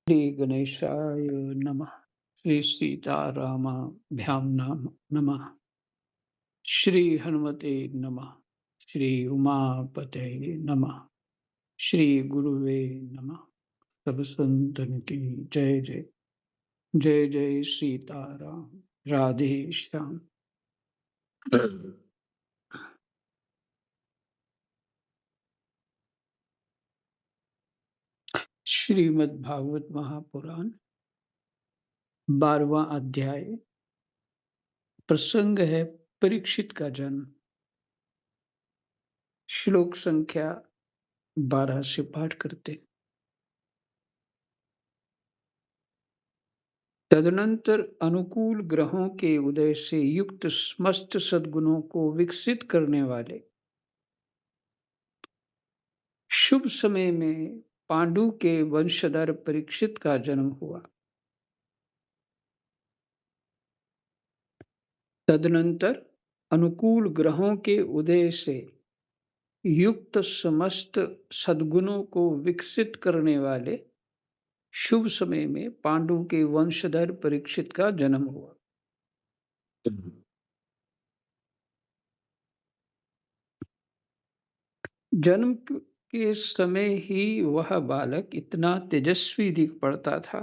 श्री गणेशाय नमः। श्री सीतारामाभ्यां नमः। श्री हनुमते नमः। श्री उमापते नमः। श्री गुरुवे नमः। सब संतन की जय जय। जय जय सीताराम। राधे श्याम। श्रीमद् भागवत महापुराण 12वां अध्याय। प्रसंग है परीक्षित का जन्म। श्लोक संख्या 12 से पाठ करते। तदनंतर अनुकूल ग्रहों के उदय से युक्त समस्त सद्गुणों को विकसित करने वाले शुभ समय में पांडु के वंशधर परीक्षित का जन्म हुआ। तदनंतर अनुकूल ग्रहों के उदय से युक्त समस्त सद्गुणों को विकसित करने वाले शुभ समय में पांडु के वंशधर परीक्षित का जन्म हुआ। जन्म के समय ही वह बालक इतना तेजस्वी दिख पड़ता था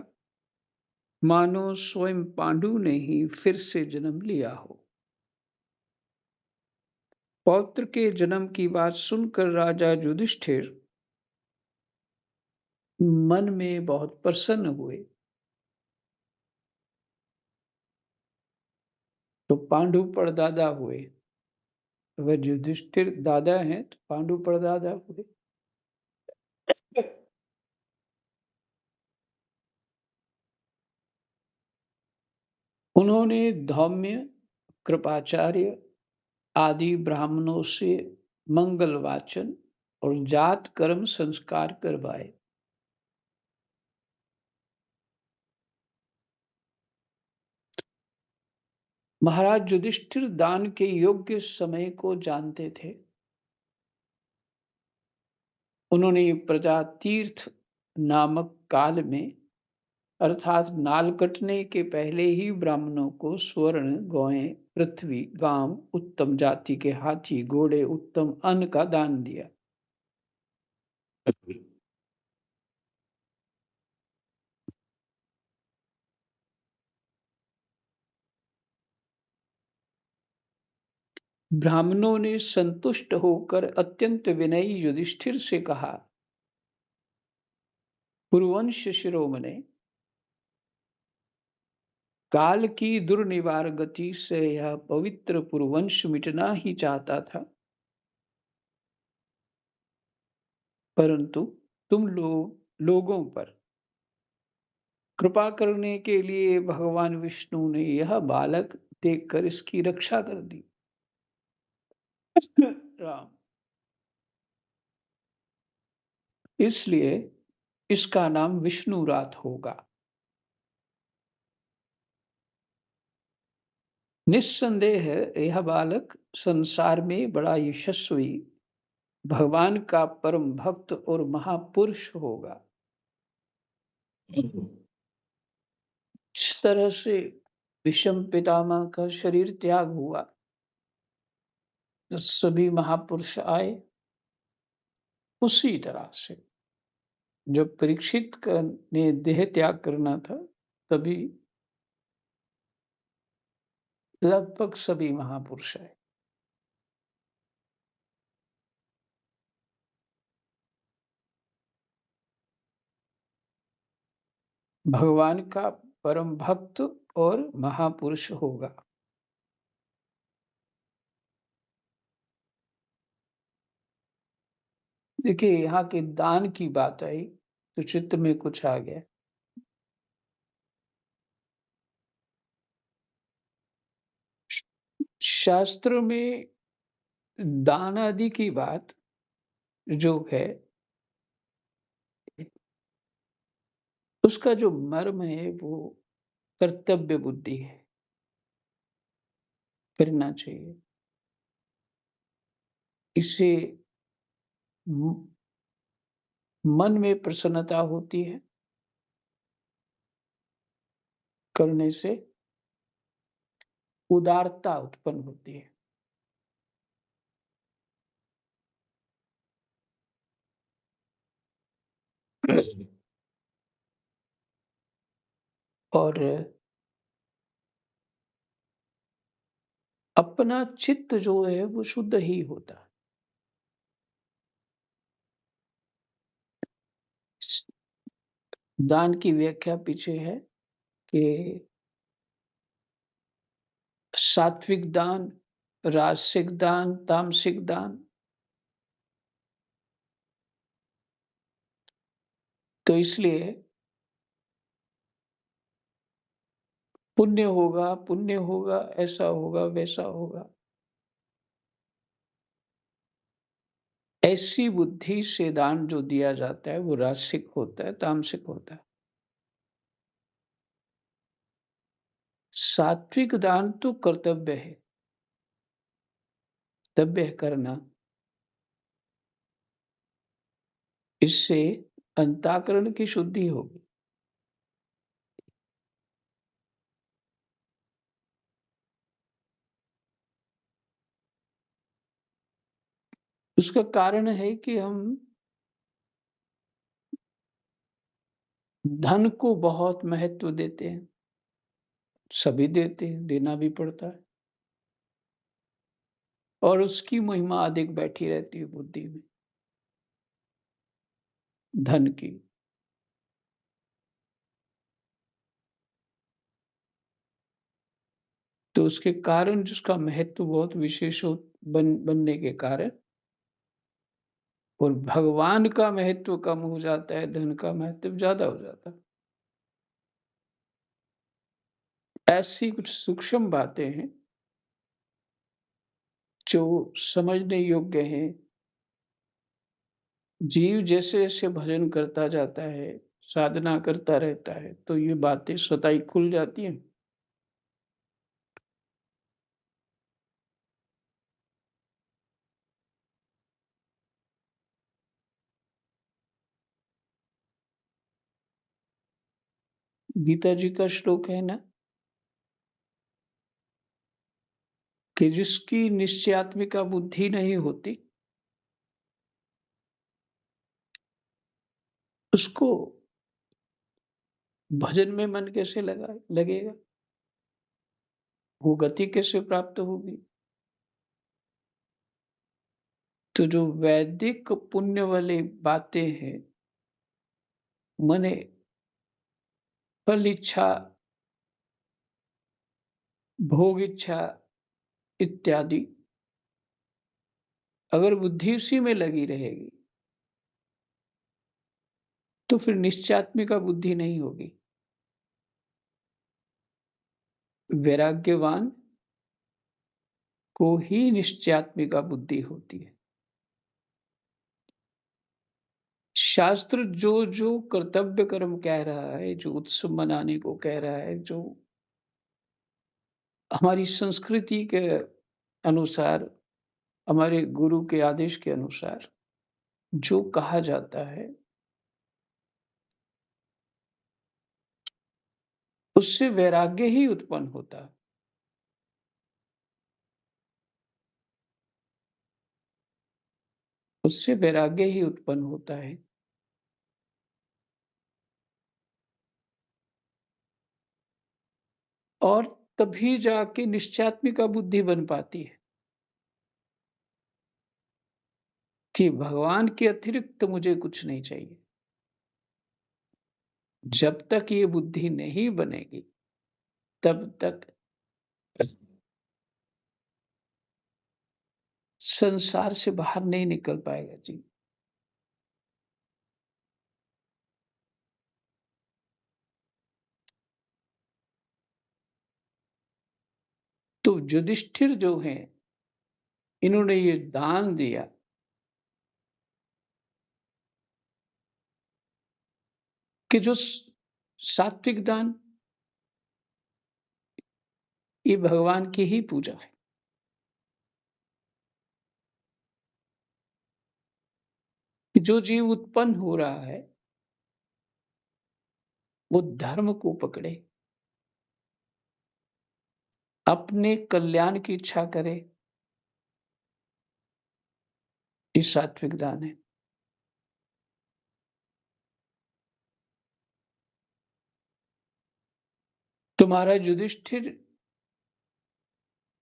मानो स्वयं पांडु ने ही फिर से जन्म लिया हो। पौत्र के जन्म की बात सुनकर राजा युधिष्ठिर मन में बहुत प्रसन्न हुए। तो पांडु परदादा हुए। अगर युधिष्ठिर दादा हैं तो पांडु परदादा हुए। उन्होंने धौम्य, कृपाचार्य आदि ब्राह्मणों से मंगल वाचन और जात कर्म संस्कार करवाए। महाराज युधिष्ठिर दान के योग्य समय को जानते थे। उन्होंने प्रजा तीर्थ नामक काल में अर्थात नाल कटने के पहले ही ब्राह्मणों को स्वर्ण, गौएं, पृथ्वी, गांव, उत्तम जाति के हाथी, घोड़े, उत्तम अन्न का दान दिया। ब्राह्मणों ने संतुष्ट होकर अत्यंत विनयी युधिष्ठिर से कहा, पुरुवंश शिरोमणे, काल की दुर्निवार गति से यह पवित्र पुरुवंश मिटना ही चाहता था, परंतु तुम लोगों पर कृपा करने के लिए भगवान विष्णु ने यह बालक देखकर इसकी रक्षा कर दी। राम, इसलिए इसका नाम विष्णुरात होगा। निस्संदेह यह बालक संसार में बड़ा यशस्वी, भगवान का परम भक्त और महापुरुष होगा। इस तरह से विषम पितामह का शरीर त्याग हुआ तो सभी महापुरुष आए। उसी तरह से जब परीक्षित ने देह त्याग करना था तभी लगभग सभी महापुरुष आए। भगवान का परम भक्त और महापुरुष होगा। देखिए, यहाँ के दान की बात आई तो चित्त में कुछ आ गया। शास्त्र में दान आदि की बात जो है उसका जो मर्म है वो कर्तव्य बुद्धि है, करना चाहिए। इससे मन में प्रसन्नता होती है करने से उदारता उत्पन्न होती है। और अपना चित्त जो है वो शुद्ध ही होता है। दान की व्याख्या पीछे है कि सात्विक दान, राजसिक दान, तामसिक दान। तो इसलिए पुण्य होगा, ऐसा होगा, वैसा होगा। ऐसी बुद्धि से दान जो दिया जाता है वो राजसिक होता है, तामसिक होता है। सात्विक दान तो कर्तव्य है, कर्तव्य है करना। इससे अंतःकरण की शुद्धि होगी। उसका कारण है कि हम धन को बहुत महत्व देते हैं। सभी देते हैं, देना भी पड़ता है। और उसकी महिमा अधिक बैठी रहती है बुद्धि में, धन की। तो उसके कारण जिसका महत्व बहुत विशेष बनने के कारण और भगवान का महत्व कम हो जाता है, धन का महत्व ज्यादा हो जाता है। ऐसी कुछ सूक्ष्म बातें हैं जो समझने योग्य हैं। जीव जैसे जैसे भजन करता जाता है, साधना करता रहता है, तो ये बातें स्वतः ही खुल जाती हैं। गीता जी का श्लोक है ना कि जिसकी निश्चयात्मिका बुद्धि नहीं होती उसको भजन में मन कैसे लगेगा, वो गति कैसे प्राप्त होगी। तो जो वैदिक पुण्य वाली बातें हैं, मने फल इच्छा, भोग इच्छा इत्यादि, अगर बुद्धि उसी में लगी रहेगी तो फिर निश्चयात्मिका बुद्धि नहीं होगी। वैराग्यवान को ही निश्चयात्मिका बुद्धि होती है। शास्त्र जो जो कर्तव्य कर्म कह रहा है, जो उत्सव मनाने को कह रहा है, जो हमारी संस्कृति के अनुसार, हमारे गुरु के आदेश के अनुसार जो कहा जाता है, उससे वैराग्य ही उत्पन्न होता है। उससे वैराग्य ही उत्पन्न होता है। और तभी जाके निश्चयात्मिका बुद्धि बन पाती है कि भगवान के अतिरिक्त मुझे कुछ नहीं चाहिए। जब तक ये बुद्धि नहीं बनेगी तब तक संसार से बाहर नहीं निकल पाएगा जी। तो युधिष्ठिर जो हैं, इन्होंने ये दान दिया कि जो सात्विक दान, ये भगवान की ही पूजा है। कि जो जीव उत्पन्न हो रहा है वो धर्म को पकड़े, अपने कल्याण की इच्छा करे, ये सात्विक दान है। तो महाराज युधिष्ठिर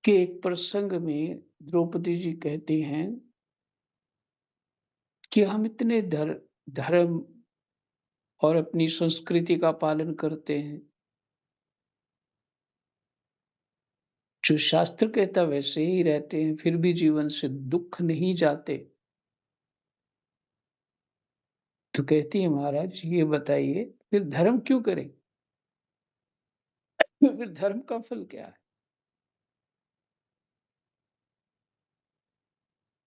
के एक प्रसंग में द्रौपदी जी कहती हैं कि हम इतने धर्म और अपनी संस्कृति का पालन करते हैं, जो शास्त्र कहता वैसे ही रहते हैं, फिर भी जीवन से दुख नहीं जाते। तो कहती है महाराज ये बताइए फिर धर्म क्यों करें? फिर धर्म का फल क्या है?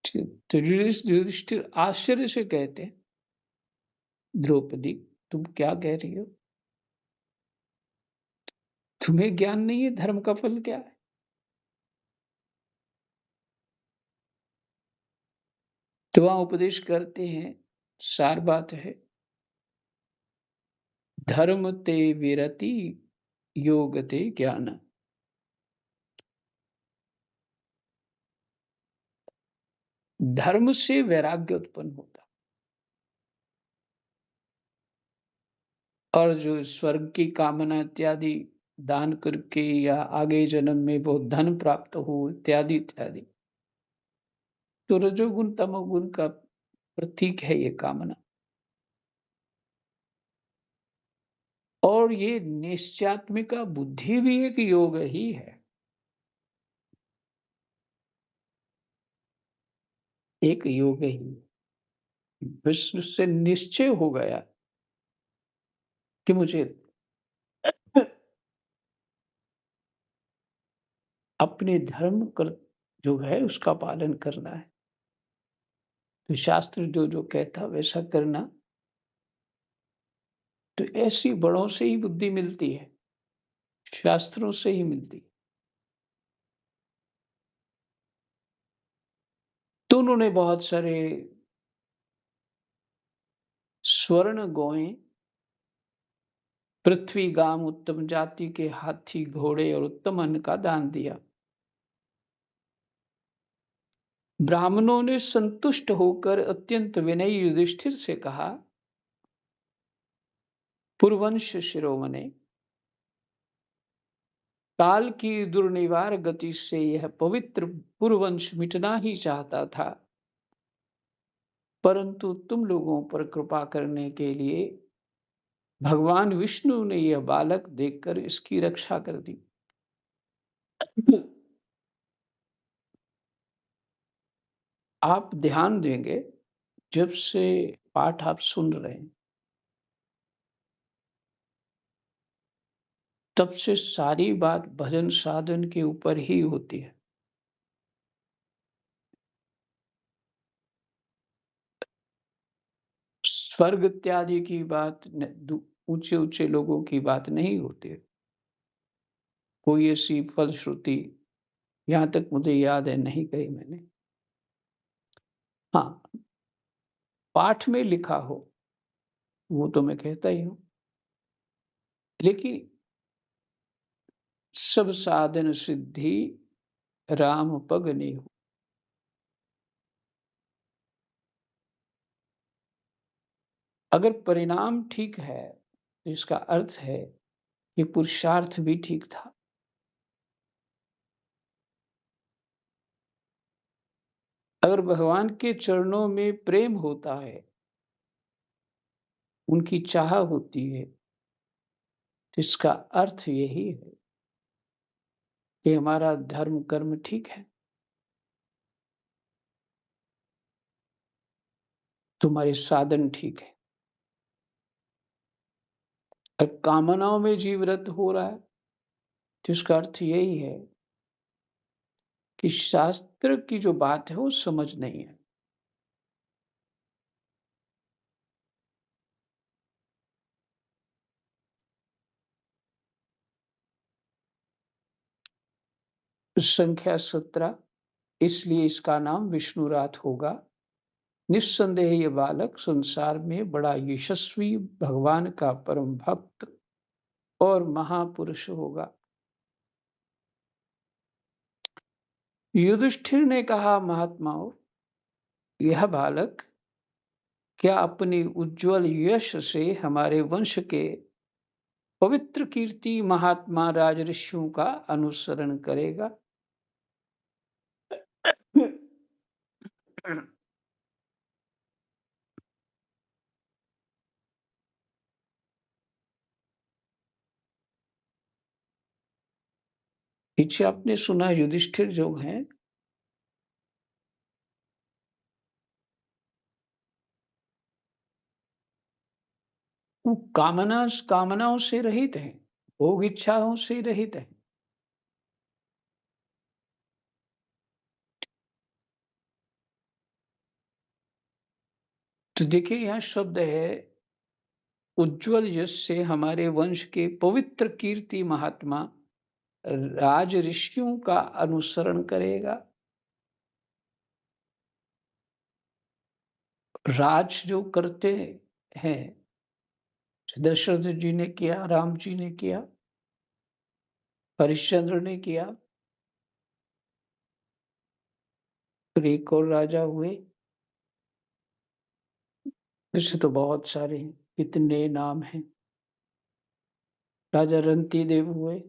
तो युधिष्ठिर आश्चर्य से कहते हैं, द्रौपदी तुम क्या कह रही हो? तुम्हें ज्ञान नहीं है धर्म का फल क्या है? तो वहां उपदेश करते हैं, सार बात है, धर्म ते विरति योग ते ज्ञान। धर्म से वैराग्य उत्पन्न होता, और जो स्वर्ग की कामना इत्यादि दान करके या आगे जन्म में बहुत धन प्राप्त हो इत्यादि इत्यादि, तो रजोगुण तमोगुण का प्रतीक है ये कामना। और ये निश्चयात्मिका बुद्धि भी एक योग ही है, एक योग ही। विष्णु से निश्चय हो गया कि मुझे अपने धर्म कर जो है उसका पालन करना है। तो शास्त्र जो जो कहता वैसा करना, तो ऐसी बड़ों से ही बुद्धि मिलती है, शास्त्रों से ही मिलती है। तो उन्होंने बहुत सारे स्वर्ण गौएं, पृथ्वी गाम, उत्तम जाति के हाथी घोड़े और उत्तम अन्न का दान दिया। ब्राह्मणों ने संतुष्ट होकर अत्यंत विनयी युधिष्ठिर से कहा, पुरवंश शिरोमणे, काल की दुर्निवार गति से यह पवित्र पुरवंश मिटना ही चाहता था, परंतु तुम लोगों पर कृपा करने के लिए भगवान विष्णु ने यह बालक देखकर इसकी रक्षा कर दी। आप ध्यान देंगे, जब से पाठ आप सुन रहे हैं तब से सारी बात भजन साधन के ऊपर ही होती है। स्वर्ग इत्यादि की बात ऊंचे ऊंचे लोगों की बात नहीं होती है। कोई ऐसी फलश्रुति यहाँ तक मुझे याद है नहीं कही मैंने। हाँ, पाठ में लिखा हो वो तो मैं कहता ही हूं, लेकिन सब साधन सिद्धि राम पग नेहु। अगर परिणाम ठीक है तो इसका अर्थ है कि पुरुषार्थ भी ठीक था। अगर भगवान के चरणों में प्रेम होता है, उनकी चाह होती है, तो इसका अर्थ यही है कि हमारा धर्म कर्म ठीक है, तुम्हारे साधन ठीक है। और कामनाओं में जीवरत हो रहा है तो इसका अर्थ यही है कि शास्त्र की जो बात है वो समझ नहीं है। संख्या 17, इसलिए इसका नाम विष्णुरात होगा। निस्संदेह ये बालक संसार में बड़ा यशस्वी भगवान का परम भक्त और महापुरुष होगा। युधिष्ठिर ने कहा, महात्माओं, यह बालक क्या अपनी उज्जवल यश से हमारे वंश के पवित्र कीर्ति महात्मा राजऋषियों का अनुसरण करेगा? पीछे आपने सुना युधिष्ठिर जो हैं, वो कामनाओं से रहित हैं, भोग इच्छाओं से रहित हैं। तो देखिए यहाँ शब्द है, उज्जवल यश से हमारे वंश के पवित्र कीर्ति महात्मा राज ऋषियों का अनुसरण करेगा। राज जो करते हैं, दशरथ जी ने किया, राम जी ने किया, हरिश्चंद्र ने किया, फिर एक और राजा हुए, ऐसे तो बहुत सारे हैं, कितने नाम हैं। राजा रंती देव हुए,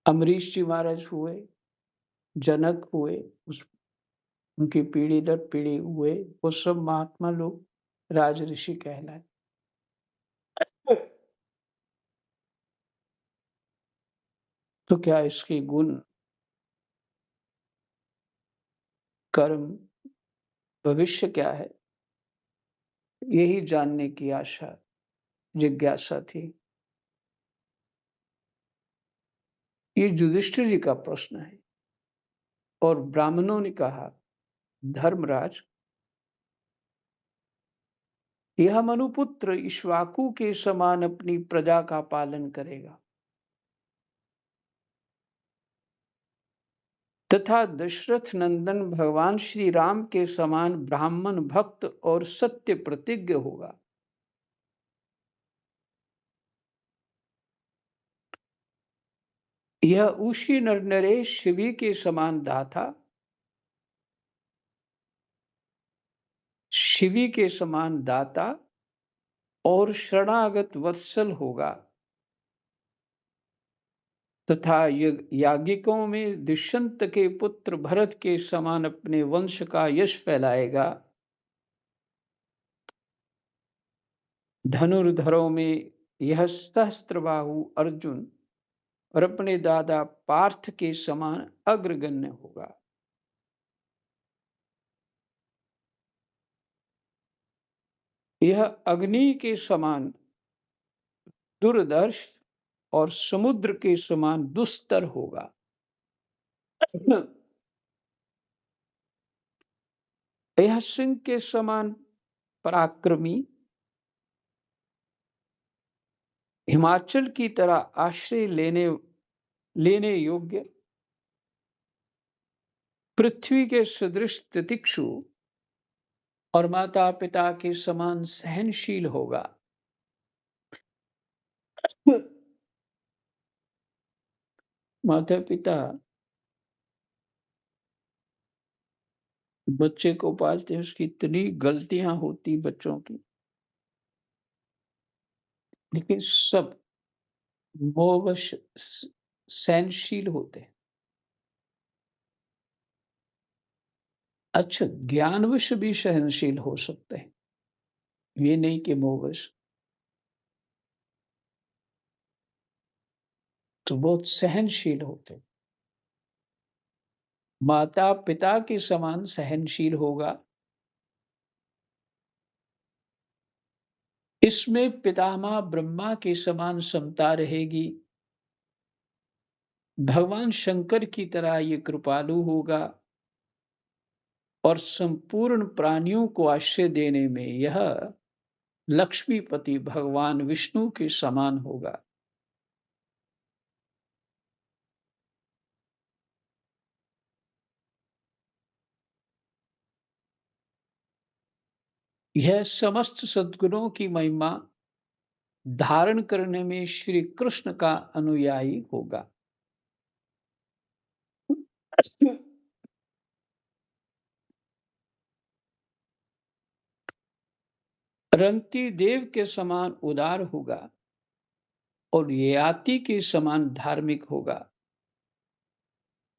अमरीश जी महाराज हुए, जनक हुए, उस उनकी पीढ़ी दर पीढ़ी हुए, वो सब महात्मा लोग राज ऋषि कहलाए। तो क्या इसके गुण, कर्म, भविष्य क्या है, यही जानने की आशा, जिज्ञासा थी। ये युधिष्ठिर जी का प्रश्न है। और ब्राह्मणों ने कहा, धर्मराज, यह मनुपुत्र इक्ष्वाकु के समान अपनी प्रजा का पालन करेगा तथा दशरथ नंदन भगवान श्री राम के समान ब्राह्मण भक्त और सत्य प्रतिज्ञ होगा। यह उसी नर नरेश शिवी के समान दाता, शिवी के समान दाता और शरणागत वत्सल होगा तथा याज्ञिकों में दुष्यंत के पुत्र भरत के समान अपने वंश का यश फैलाएगा। धनुर्धरों में यह सहस्त्रबाहु अर्जुन और अपने दादा पार्थ के समान अग्रगण्य होगा। यह अग्नि के समान दुर्दर्श और समुद्र के समान दुस्तर होगा। यह सिंह के समान पराक्रमी, हिमाचल की तरह आश्रय लेने योग्य, पृथ्वी के सदृश तितिक्षु और माता पिता के समान सहनशील होगा। माता पिता बच्चे को पालते हैं, उसकी इतनी गलतियां होती बच्चों की, लेकिन सब मोहवश सहनशील होते हैं। अच्छा, ज्ञानवश भी सहनशील हो सकते हैं, ये नहीं कि मोहवश। तो बहुत सहनशील होते हैं। माता पिता के समान सहनशील होगा। इसमें पितामह ब्रह्मा के समान समता रहेगी। भगवान शंकर की तरह ये कृपालु होगा और संपूर्ण प्राणियों को आश्रय देने में यह लक्ष्मीपति भगवान विष्णु के समान होगा। यह समस्त सद्गुणों की महिमा धारण करने में श्री कृष्ण का अनुयायी होगा। रंती देव के समान उदार होगा और ययाति के समान धार्मिक होगा।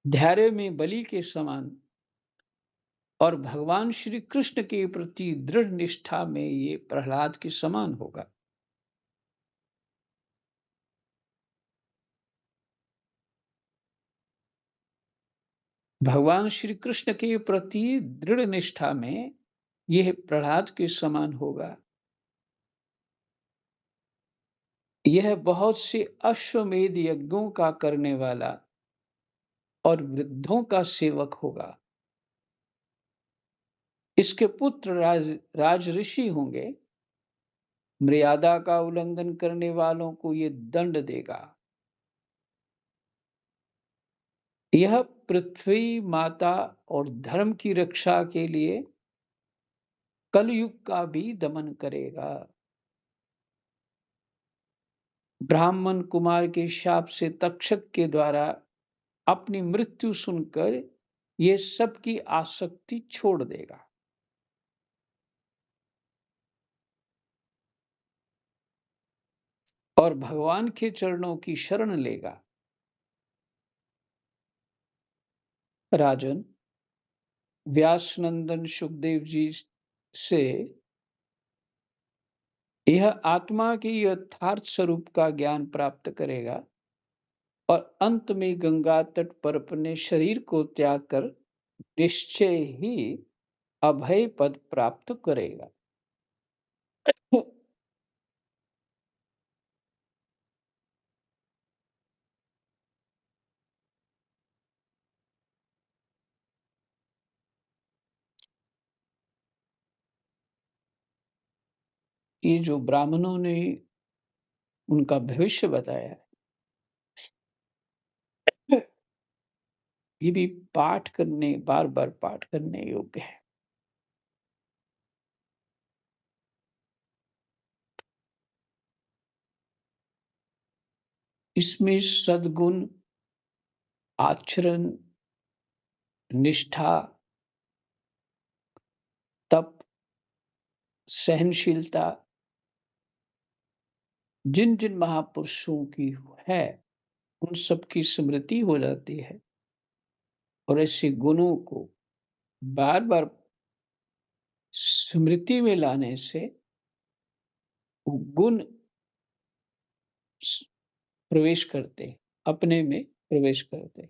धैर्य में बलि के समान और भगवान श्री कृष्ण के प्रति दृढ़ निष्ठा में ये प्रहलाद के समान होगा। भगवान श्री कृष्ण के प्रति दृढ़ निष्ठा में यह प्रहलाद के समान होगा। यह बहुत से अश्वमेध यज्ञों का करने वाला और वृद्धों का सेवक होगा। इसके पुत्र राज ऋषि होंगे। मर्यादा का उल्लंघन करने वालों को ये दंड देगा। यह पृथ्वी माता और धर्म की रक्षा के लिए कलयुग का भी दमन करेगा। ब्राह्मण कुमार के शाप से तक्षक के द्वारा अपनी मृत्यु सुनकर ये सबकी आसक्ति छोड़ देगा। और भगवान के चरणों की शरण लेगा। राजन, व्यासनंदन सुखदेव जी से यह आत्मा के यथार्थ स्वरूप का ज्ञान प्राप्त करेगा और अंत में गंगा तट पर अपने शरीर को त्याग कर निश्चय ही अभय पद प्राप्त करेगा। ये जो ब्राह्मणों ने उनका भविष्य बताया है, ये भी पाठ करने, बार बार पाठ करने योग्य है। इसमें सद्गुण, आचरण, निष्ठा, तप, सहनशीलता जिन जिन महापुरुषों की है उन सबकी स्मृति हो जाती है। और ऐसे गुणों को बार बार स्मृति में लाने से गुण प्रवेश करते, अपने में प्रवेश करते।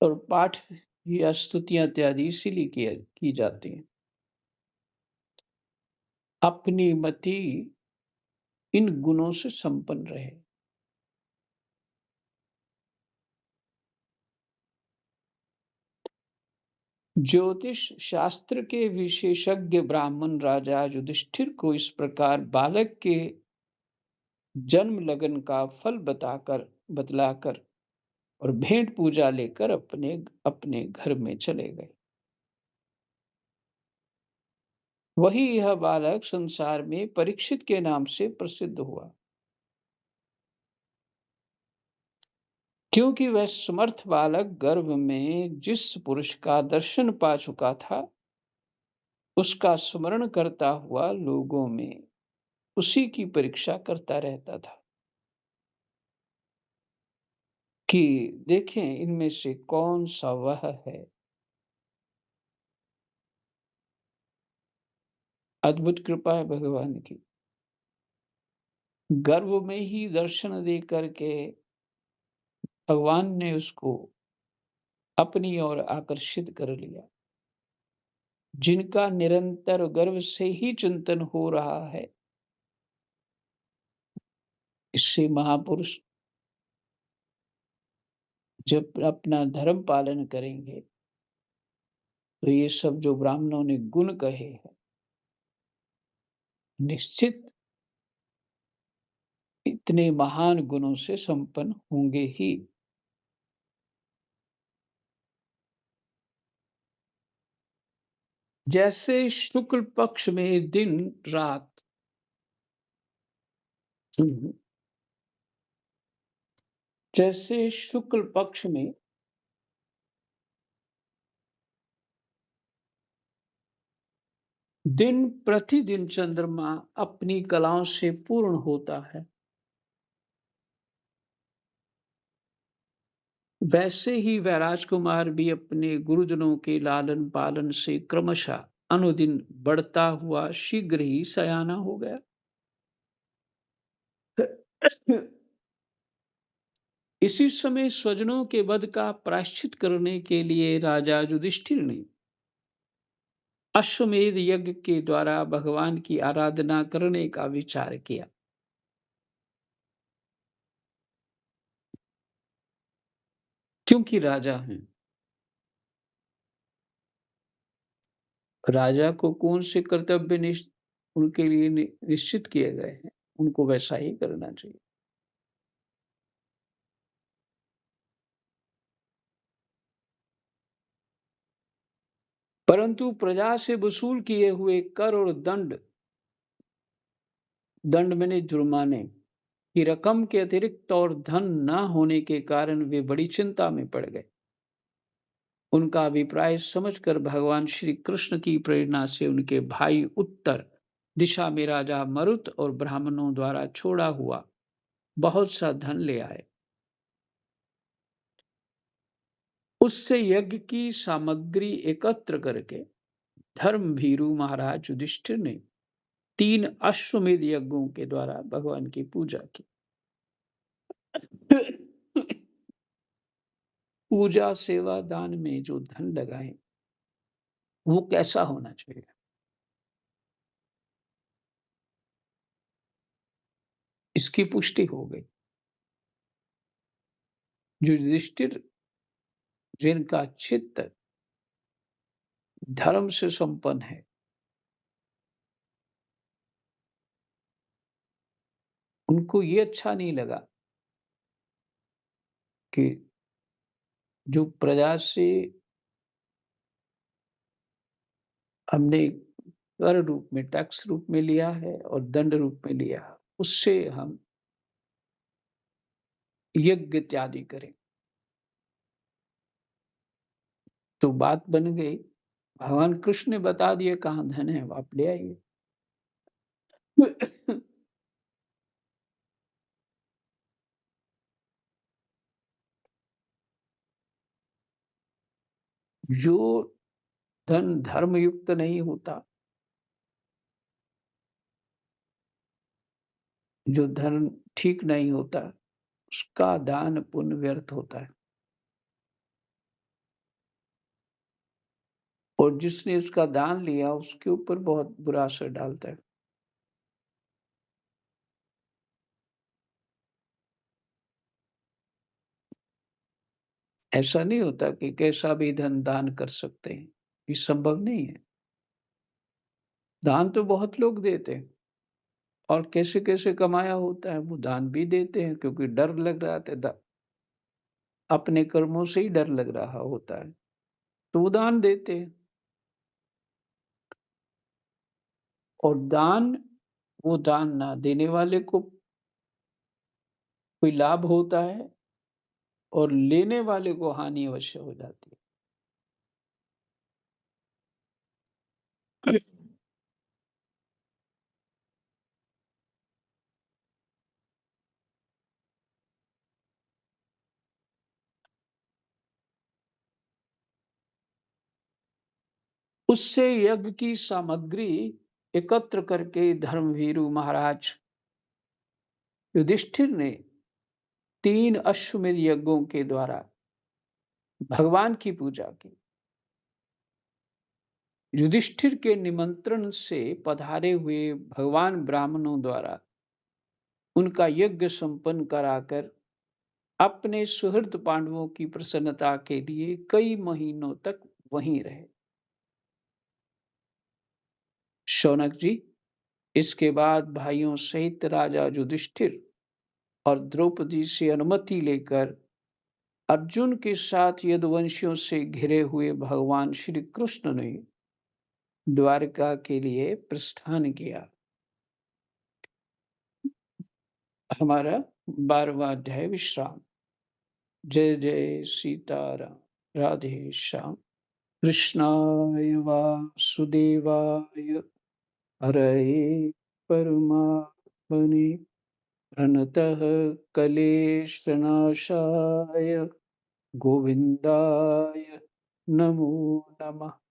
और पाठ या स्तुतियां इत्यादि इसीलिए की जाती हैं। अपनी मति इन गुणों से संपन्न रहे। ज्योतिष शास्त्र के विशेषज्ञ ब्राह्मण राजा युधिष्ठिर को इस प्रकार बालक के जन्म लगन का फल बतलाकर और भेंट पूजा लेकर अपने अपने घर में चले गए। वही यह बालक संसार में परीक्षित के नाम से प्रसिद्ध हुआ, क्योंकि वह समर्थ बालक गर्भ में जिस पुरुष का दर्शन पा चुका था उसका स्मरण करता हुआ लोगों में उसी की परीक्षा करता रहता था कि देखें इनमें से कौन सा वह है। अद्भुत कृपा है भगवान की। गर्भ में ही दर्शन दे करके भगवान ने उसको अपनी ओर आकर्षित कर लिया। जिनका निरंतर गर्भ से ही चिंतन हो रहा है, इससे महापुरुष जब अपना धर्म पालन करेंगे तो ये सब जो ब्राह्मणों ने गुण कहे हैं निश्चित इतने महान गुणों से संपन्न होंगे ही। जैसे शुक्ल पक्ष में दिन रात हम्म, जैसे शुक्ल पक्ष में दिन प्रतिदिन चंद्रमा अपनी कलाओं से पूर्ण होता है, वैसे ही वह राजकुमार भी अपने गुरुजनों के लालन पालन से क्रमशः अनुदिन बढ़ता हुआ शीघ्र ही सयाना हो गया। इसी समय स्वजनों के वध का प्रायश्चित करने के लिए राजा युधिष्ठिर ने अश्वमेध यज्ञ के द्वारा भगवान की आराधना करने का विचार किया। क्योंकि राजा हैं, राजा को कौन से कर्तव्य उनके लिए निश्चित किए गए हैं, उनको वैसा ही करना चाहिए। परंतु प्रजा से वसूल किए हुए कर और दंड दंड मैंने जुर्माने की रकम के अतिरिक्त और धन न होने के कारण वे बड़ी चिंता में पड़ गए। उनका अभिप्राय समझकर भगवान श्री कृष्ण की प्रेरणा से उनके भाई उत्तर दिशा में राजा मरुत और ब्राह्मणों द्वारा छोड़ा हुआ बहुत सा धन ले आए। उससे यज्ञ की सामग्री एकत्र करके धर्म भीरु महाराज युधिष्ठिर ने 3 अश्वमेध यज्ञों के द्वारा भगवान की पूजा की। पूजा सेवा दान में जो धन लगाए वो कैसा होना चाहिए? इसकी पुष्टि हो गई। जो युधिष्ठिर जिनका चित्त धर्म से संपन्न है, उनको ये अच्छा नहीं लगा कि जो प्रजा से हमने कर रूप में टैक्स रूप में लिया है और दंड रूप में लिया, उससे हम यज्ञ इत्यादि करें। तो बात बन गई, भगवान कृष्ण ने बता दिया कहाँ धन है, आप ले आइए। जो धन धर्म युक्त नहीं होता, जो धन ठीक नहीं होता, उसका दान पुण्य व्यर्थ होता है। और जिसने उसका दान लिया उसके ऊपर बहुत बुरा असर डालता है। ऐसा नहीं होता कि कैसा भी धन दान कर सकते हैं, ये संभव नहीं है। दान तो बहुत लोग देते हैं और कैसे-कैसे कमाया होता है वो दान भी देते हैं, क्योंकि डर लग रहा था, अपने कर्मों से ही डर लग रहा होता है, तो वो दान देते हैं। और दान, वो दान ना देने वाले को कोई लाभ होता है और लेने वाले को हानि अवश्य हो जाती है। उससे यज्ञ की सामग्री एकत्र करके धर्मवीरु महाराज युधिष्ठिर ने 3 अश्वमेध यज्ञों के द्वारा भगवान की पूजा की। युधिष्ठिर के निमंत्रण से पधारे हुए भगवान ब्राह्मणों द्वारा उनका यज्ञ संपन्न कराकर अपने सुहृद पांडवों की प्रसन्नता के लिए कई महीनों तक वहीं रहे। शौनक जी, इसके बाद भाइयों सहित राजा युधिष्ठिर और द्रौपदी से अनुमति लेकर अर्जुन के साथ यदुवंशियों से घिरे हुए भगवान श्री कृष्ण ने द्वारका के लिए प्रस्थान किया। हमारा 12वां अध्याय विश्राम। जय जय सीताराम। राधे श्याम। कृष्णाय वासुदेवाय हरये परमात्मने प्रणतः क्लेशनाशाय गोविन्दाय नमो नमः।